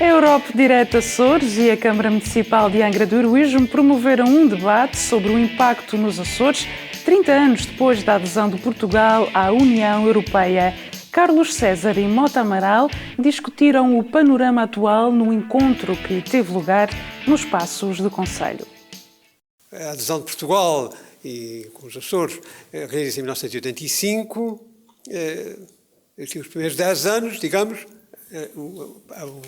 A Europe Direct Açores e a Câmara Municipal de Angra do Heroísmo promoveram um debate sobre o impacto nos Açores, 30 anos depois da adesão de Portugal à União Europeia. Carlos César e Mota Amaral discutiram o panorama atual no encontro que teve lugar nos Passos do Concelho. A adesão de Portugal e com os Açores realiza-se em 1985, os primeiros 10 anos, digamos, o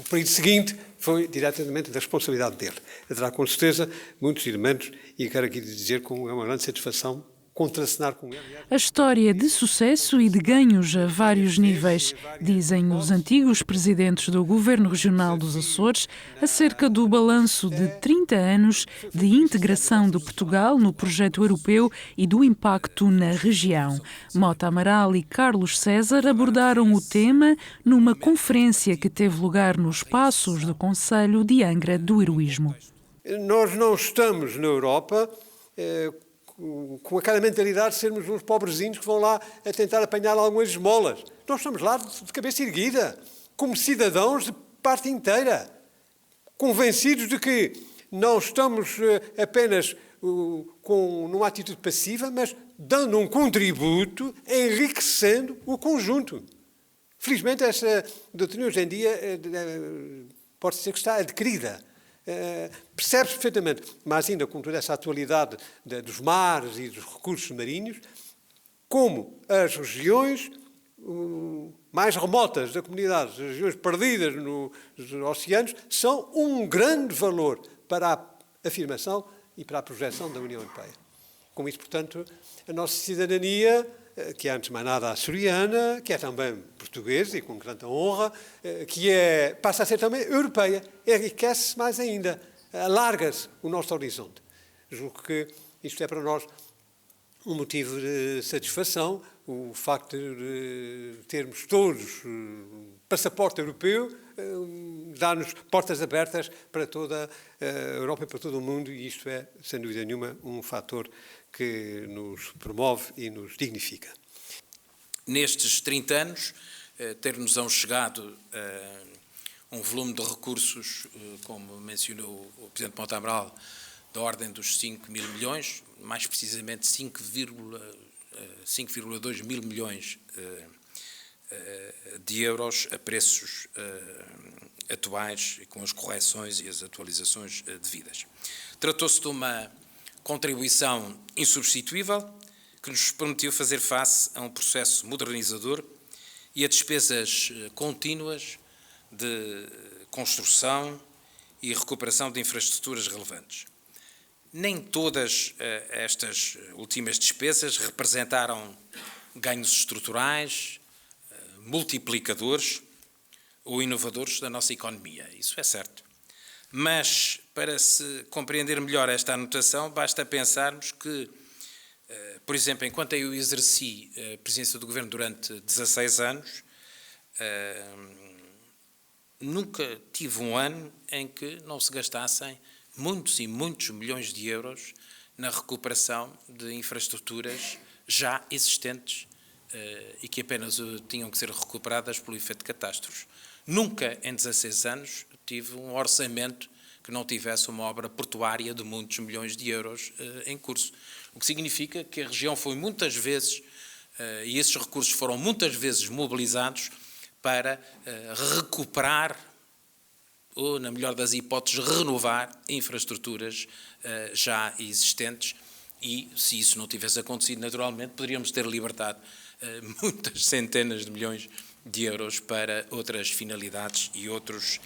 período seguinte foi diretamente da responsabilidade dele. Terá com certeza muitos elementos e quero aqui dizer com uma grande satisfação contracenar com ele. A história de sucesso e de ganhos a vários níveis, dizem os antigos presidentes do Governo Regional dos Açores, acerca do balanço de 30 anos de integração de Portugal no projeto europeu e do impacto na região. Mota Amaral e Carlos César abordaram o tema numa conferência que teve lugar nos Passos do Concelho de Angra do Heroísmo. Nós não estamos na Europa com aquela mentalidade de sermos uns pobrezinhos que vão lá a tentar apanhar algumas esmolas. Nós estamos lá de cabeça erguida, como cidadãos de parte inteira, convencidos de que não estamos apenas numa atitude passiva, mas dando um contributo, enriquecendo o conjunto. Felizmente, essa doutrina hoje em dia pode ser que está adquirida. Percebe-se perfeitamente, mas ainda com toda essa atualidade dos mares e dos recursos marinhos, como as regiões mais remotas da comunidade, as regiões perdidas nos oceanos, são um grande valor para a afirmação e para a projeção da União Europeia. Com isso, portanto, a nossa cidadania, que é antes de mais nada açoriana, que é também portuguesa e com grande honra, que passa a ser também europeia, enriquece-se mais ainda, alarga-se o nosso horizonte. Julgo que isto é para nós um motivo de satisfação, o facto de termos todos passaporte europeu, dá-nos portas abertas para toda a Europa e para todo o mundo, e isto é, sem dúvida nenhuma, um fator que nos promove e nos dignifica. Nestes 30 anos, ter-nos-ão chegado um volume de recursos, como mencionou o Presidente Mota Amaral, da ordem dos 5 mil milhões, mais precisamente 5,2 mil milhões de euros a preços atuais, com as correções e as atualizações devidas. Tratou-se de uma contribuição insubstituível que nos permitiu fazer face a um processo modernizador e a despesas contínuas de construção e recuperação de infraestruturas relevantes. Nem todas estas últimas despesas representaram ganhos estruturais, multiplicadores ou inovadores da nossa economia, isso é certo. Mas, para se compreender melhor esta anotação, basta pensarmos que, por exemplo, enquanto eu exerci a presidência do Governo durante 16 anos, nunca tive um ano em que não se gastassem muitos e muitos milhões de euros na recuperação de infraestruturas já existentes e que apenas tinham que ser recuperadas pelo efeito de catástrofes. Nunca, em 16 anos, tive um orçamento que não tivesse uma obra portuária de muitos milhões de euros em curso. O que significa que a região foi muitas vezes, e esses recursos foram muitas vezes mobilizados para recuperar, ou, na melhor das hipóteses, renovar infraestruturas já existentes e, se isso não tivesse acontecido naturalmente, poderíamos ter libertado muitas centenas de milhões de euros para outras finalidades e outros,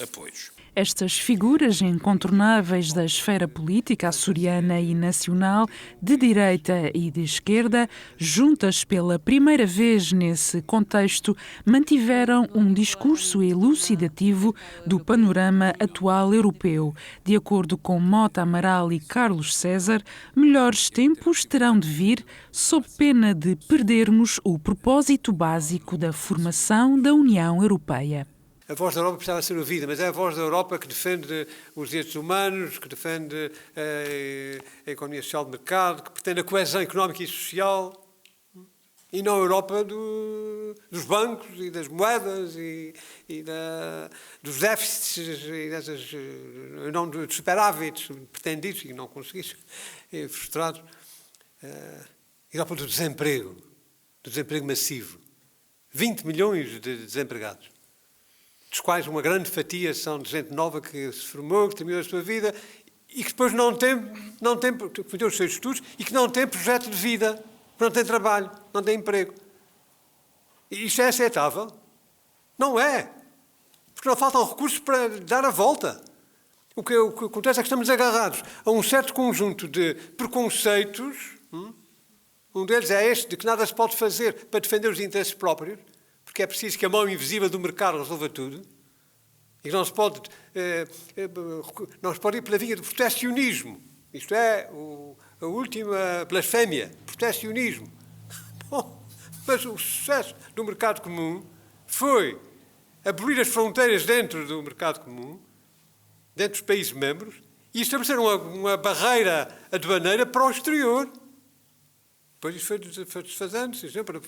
apoios. Estas figuras incontornáveis da esfera política açoriana e nacional, de direita e de esquerda, juntas pela primeira vez nesse contexto, mantiveram um discurso elucidativo do panorama atual europeu. De acordo com Mota Amaral e Carlos César, melhores tempos terão de vir sob pena de perdermos o propósito básico da formação da União Europeia. A voz da Europa precisava ser ouvida, mas é a voz da Europa que defende os direitos humanos, que defende a economia social de mercado, que pretende a coesão económica e social. e não a Europa dos bancos e das moedas dos déficits e não dos superávites pretendidos e não conseguidos, frustrados. Europa do desemprego massivo. 20 milhões de desempregados, dos quais uma grande fatia são de gente nova que se formou, que terminou a sua vida e que depois não tem os seus estudos e que não tem projeto de vida, que não tem trabalho, não tem emprego. E isto é aceitável? Não é. Porque não faltam recursos para dar a volta. O que acontece é que estamos agarrados a um certo conjunto de preconceitos. Um deles é este, de que nada se pode fazer para defender os interesses próprios, porque é preciso que a mão invisível do mercado resolva tudo. E não se pode ir pela via do protecionismo. Isto é a última blasfémia, protecionismo. Bom, mas o sucesso do mercado comum foi abolir as fronteiras dentro do mercado comum, dentro dos países membros, e estabelecer uma barreira aduaneira para o exterior. Depois isso foi desfazendo-se para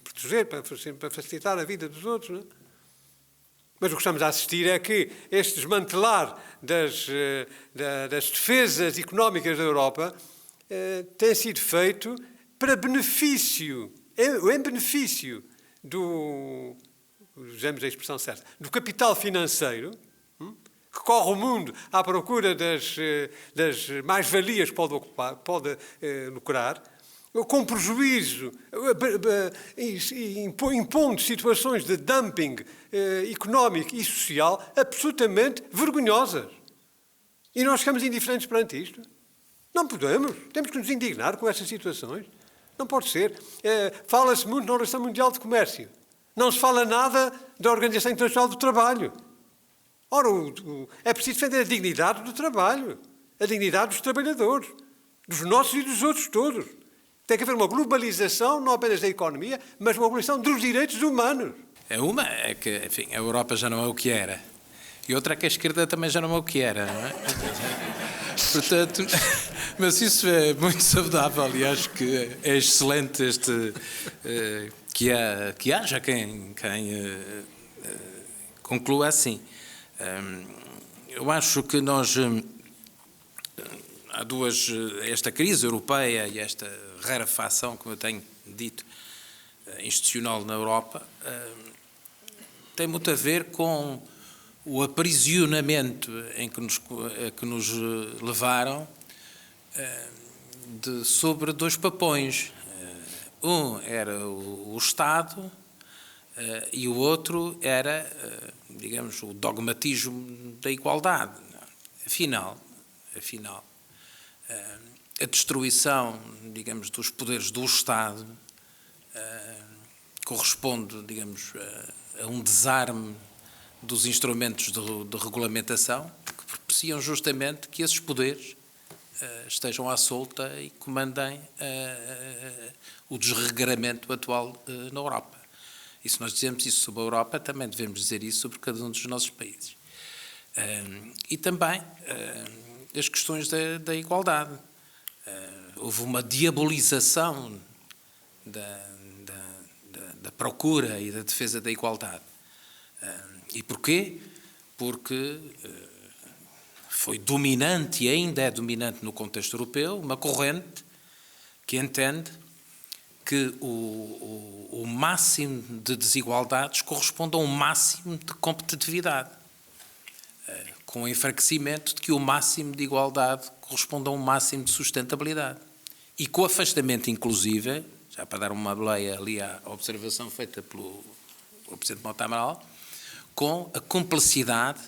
proteger, para facilitar a vida dos outros. Não é? Mas o que estamos a assistir é que este desmantelar das defesas económicas da Europa tem sido feito para benefício, em benefício usamos a expressão certa, do capital financeiro, que corre o mundo à procura das mais-valias que pode lucrar, com prejuízo, impondo situações de dumping económico e social absolutamente vergonhosas. E nós ficamos indiferentes perante isto? Não podemos. Temos que nos indignar com essas situações. Não pode ser. Fala-se muito na Organização Mundial de Comércio. Não se fala nada da Organização Internacional do Trabalho. Ora, é preciso defender a dignidade do trabalho, a dignidade dos trabalhadores, dos nossos e dos outros todos. Tem que haver uma globalização, não apenas da economia, mas uma globalização dos direitos humanos. Uma é que, enfim, a Europa já não é o que era. E outra é que a esquerda também já não é o que era, não é? Portanto, mas isso é muito saudável e acho que é excelente que haja quem conclua assim. Eu acho que há esta crise europeia e esta rarefação, como eu tenho dito, institucional na Europa, tem muito a ver com o aprisionamento em que nos levaram sobre dois papões. Um era o Estado e o outro era, digamos, o dogmatismo da igualdade. Afinal, a destruição, digamos, dos poderes do Estado corresponde, digamos, a um desarme dos instrumentos de regulamentação que propiciam justamente que esses poderes estejam à solta e comandem o desregramento atual na Europa. E se nós dizemos isso sobre a Europa, também devemos dizer isso sobre cada um dos nossos países. E também as questões da igualdade. Houve uma diabolização da procura e da defesa da igualdade. E porquê? Porque foi dominante e ainda é dominante no contexto europeu uma corrente que entende que o máximo de desigualdades corresponde a um máximo de competitividade, com o enfraquecimento de que o máximo de igualdade corresponde a um máximo de sustentabilidade. E com o afastamento, inclusive, já para dar uma boleia ali à observação feita pelo Presidente Monte Amaral, com a complexidade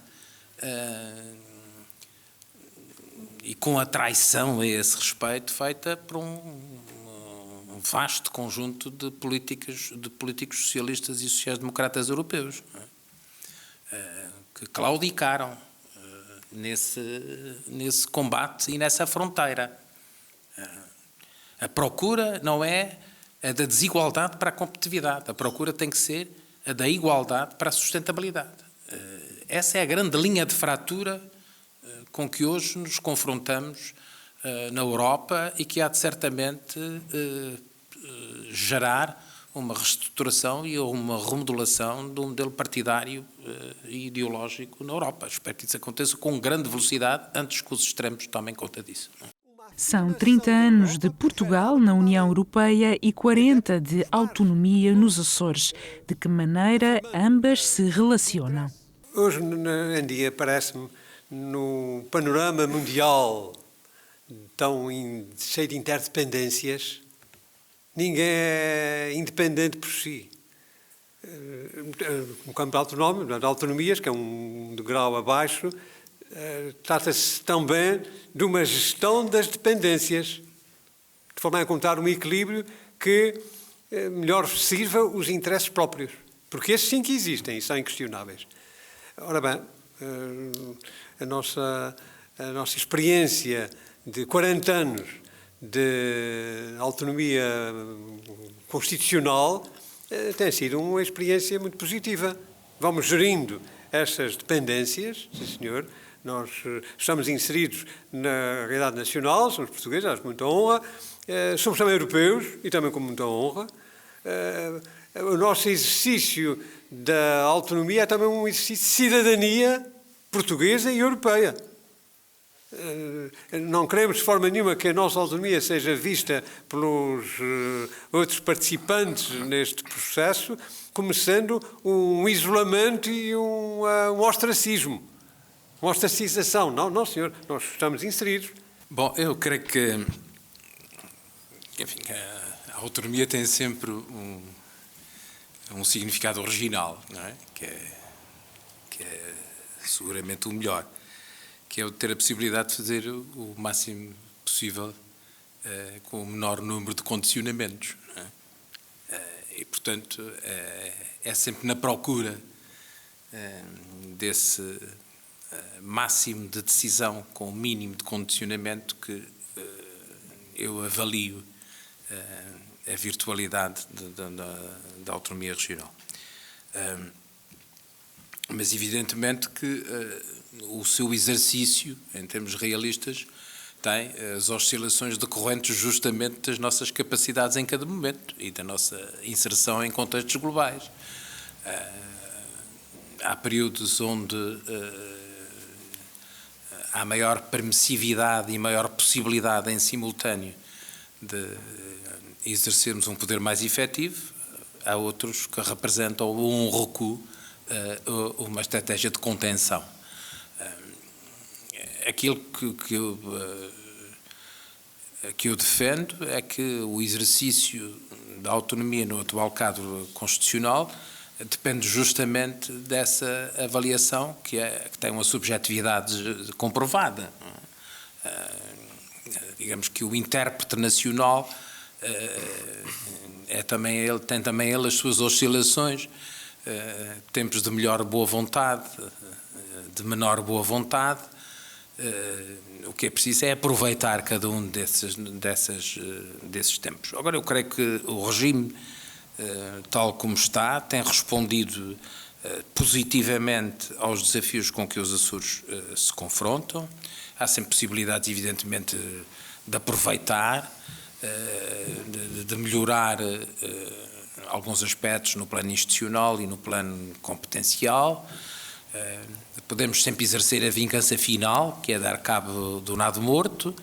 e com a traição a esse respeito feita por um vasto conjunto de políticos socialistas e sociais-democratas europeus, que claudicaram nesse combate e nessa fronteira. A procura não é a da desigualdade para a competitividade, a procura tem que ser a da igualdade para a sustentabilidade. Essa é a grande linha de fratura com que hoje nos confrontamos na Europa e que há de certamente gerar uma reestruturação e uma remodelação do modelo partidário e ideológico na Europa. Espero que isso aconteça com grande velocidade antes que os extremos tomem conta disso. São 30 anos de Portugal na União Europeia e 40 de autonomia nos Açores. De que maneira ambas se relacionam? Hoje em dia, parece-me, no panorama mundial tão cheio de interdependências, ninguém é independente por si. No campo autonómico, de autonomias, que é um degrau abaixo, trata-se também de uma gestão das dependências, de forma a encontrar um equilíbrio que melhor sirva os interesses próprios. Porque esses sim que existem e são inquestionáveis. Ora bem, a nossa experiência de 40 anos de autonomia constitucional tem sido uma experiência muito positiva. Vamos gerindo essas dependências, sim senhor. Nós estamos inseridos na realidade nacional, somos portugueses, acho com muita honra, somos também europeus e também com muita honra. O nosso exercício da autonomia é também um exercício de cidadania portuguesa e europeia. Não queremos de forma nenhuma que a nossa autonomia seja vista pelos outros participantes neste processo como sendo um isolamento e um ostracismo. Uma ostracização. Não, senhor, nós estamos inseridos. Bom, eu creio que enfim, a autonomia tem sempre um significado original, não é? Que é seguramente o melhor, que é o de ter a possibilidade de fazer o máximo possível com o menor número de condicionamentos. Não é? E, portanto, é sempre na procura desse máximo de decisão com o mínimo de condicionamento que eu avalio a virtualidade da autonomia regional. Mas evidentemente que o seu exercício, em termos realistas, tem as oscilações decorrentes justamente das nossas capacidades em cada momento e da nossa inserção em contextos globais. Há períodos onde há maior permissividade e maior possibilidade em simultâneo de exercermos um poder mais efetivo, há outros que representam um recuo, uma estratégia de contenção. Aquilo que eu defendo é que o exercício da autonomia no atual quadro constitucional depende justamente dessa avaliação que tem uma subjetividade comprovada. Digamos que o intérprete nacional tem também ele as suas oscilações, tempos de melhor boa vontade, de menor boa vontade. O que é preciso é aproveitar cada um desses tempos. Agora, eu creio que o regime, tal como está, tem respondido positivamente aos desafios com que os Açores se confrontam. Há sempre possibilidades, evidentemente, de aproveitar, de melhorar alguns aspectos no plano institucional e no plano competencial. Podemos sempre exercer a vingança final, que é dar cabo do nado morto.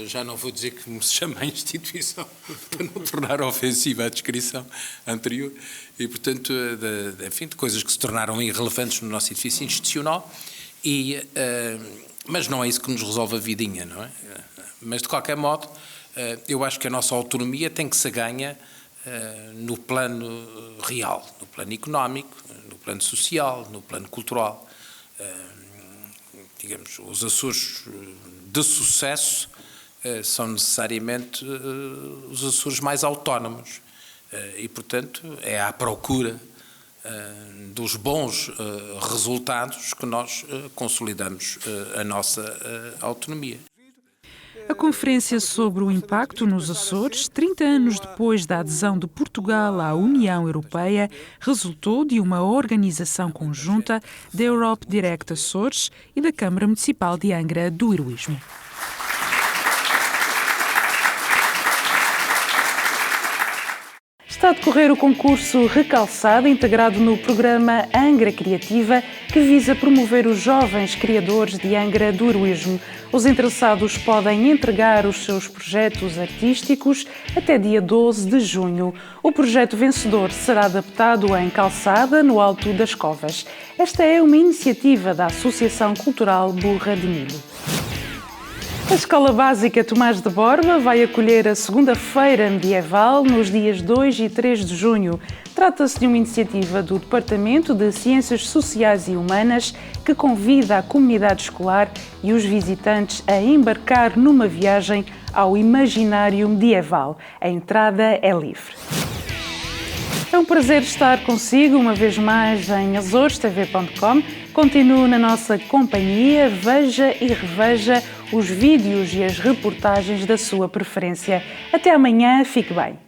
Já não vou dizer que me se chama a instituição para não tornar ofensiva a descrição anterior e, portanto, de coisas que se tornaram irrelevantes no nosso edifício institucional, mas não é isso que nos resolve a vidinha, não é? Mas, de qualquer modo, eu acho que a nossa autonomia tem que se ganha no plano real, no plano económico, no plano social, no plano cultural. Digamos, os Açores de sucesso são necessariamente os Açores mais autónomos e, portanto, é à procura dos bons resultados que nós consolidamos a nossa autonomia. A conferência sobre o impacto nos Açores, 30 anos depois da adesão de Portugal à União Europeia, resultou de uma organização conjunta da Europe Direct Açores e da Câmara Municipal de Angra do Heroísmo. Está a decorrer o concurso Recalçada, integrado no programa Angra Criativa, que visa promover os jovens criadores de Angra do heroísmo. Os interessados podem entregar os seus projetos artísticos até dia 12 de junho. O projeto vencedor será adaptado em Calçada, no Alto das Covas. Esta é uma iniciativa da Associação Cultural Burra de Milho. A Escola Básica Tomás de Borba vai acolher a segunda feira medieval nos dias 2 e 3 de junho. Trata-se de uma iniciativa do Departamento de Ciências Sociais e Humanas que convida a comunidade escolar e os visitantes a embarcar numa viagem ao imaginário medieval. A entrada é livre. É um prazer estar consigo uma vez mais em AzorosTV.com. Continue na nossa companhia, veja e reveja os vídeos e as reportagens da sua preferência. Até amanhã, fique bem.